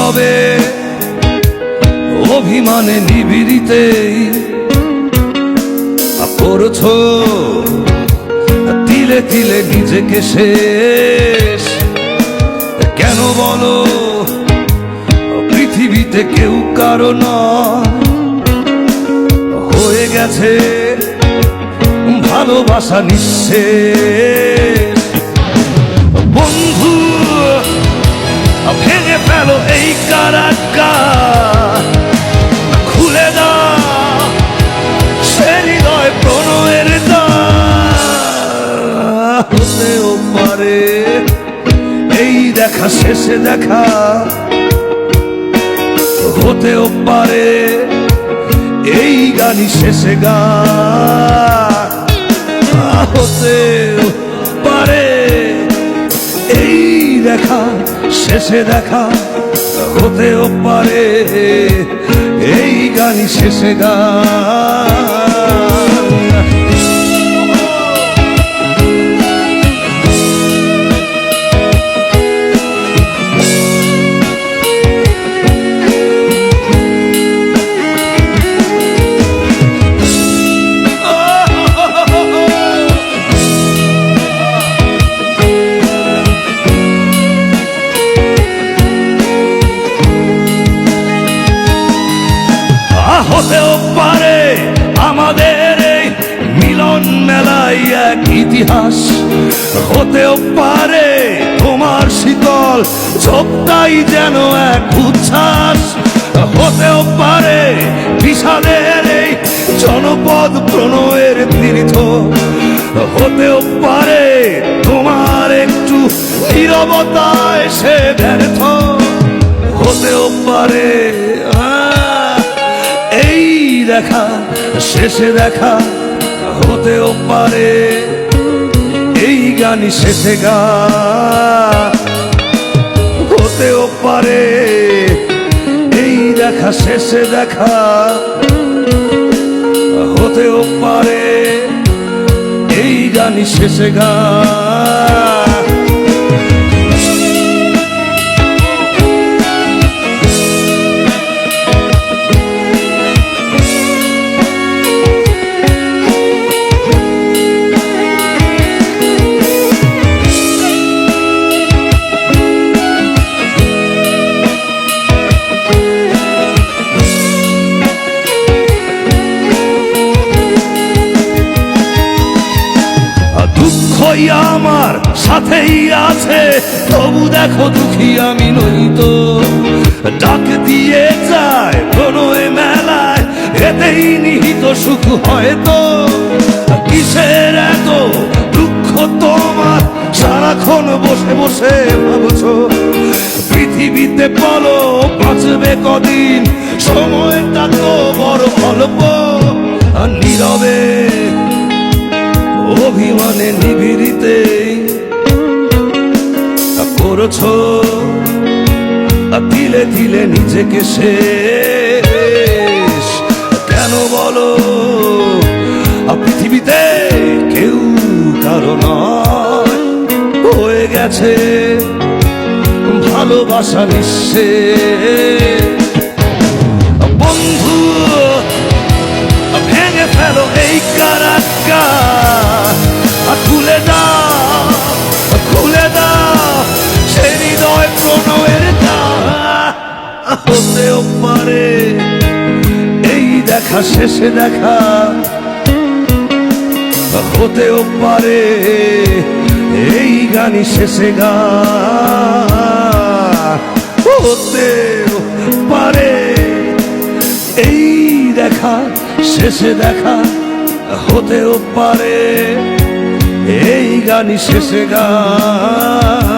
নীরবে অভিমানে নিবিড়িতেই করছো তিলে তিলে নিজেকে শেষ। কেন বলো পৃথিবীতে কেউ কারো নয়, হয়ে গেছে ভালোবাসা নিঃশেষ। বন্ধু ভেঙে ফেলো এই কারাগার, খুলে দাও সে হৃদয় প্রণয়ের দ্বার। হতেও পারে এই দেখা শেষে দেখা, হতেও পারে এই গানই শেষে গান, হতেও পারে এই দেখা শেষে দেখা, হতেও পারে এই গানই শেষে গান। হতেও পারে আমাদের এই মিলন মেলায় এক ইতিহাস, হতেও পারে তোমার শীতল চোখটাই যেন এক উচ্ছ্বাস, হতেও পারে বিষাদের এই জনপদ প্রণয়ের তীর্থ, হতেও পারে তোমার একটু নীরবতায় সে ব্যর্থ, হতেও পারে এই দেখা শেষে দেখা, হতেও পারে এই গানই শেষে গান, হতেও পারে এই দেখা শেষে দেখা, হতেও পারে এই গানই শেষে গান। দুঃখই আমার সাথেই আছে, তবু দেখো দুঃখী আমি নই তো, ডাক দিয়ে যায় প্রণয় মেলায়, এতেই নিহিত সুখ হয়তো। কিসের এত দুঃখ তোমার সারাক্ষণ বসে বসে ভাবছো, পৃথিবীতে বলো বাঁচবে কদিন, সময়টা তো বড় অল্প। নীরবে অভিমানে নিবিড়িতে করছো তিলে তিলে নিজেকে শেষ। কেন বলো পৃথিবীতে কেউ কারো নয়, হয়ে গেছে ভালোবাসা নিঃশেষ। বন্ধু ভেঙে ফেলো এই কারাগার, খুলে দাও খুলে দাও সে হৃদয় প্রণয়ের দ্বার। হতেও পারে এই দেখা শেষে দেখা, হতেও পারে এই গানই শেষে গান, হতেও পারে এই দেখা শেষে দেখা, হতেও পারে এই গানই শেষে গান।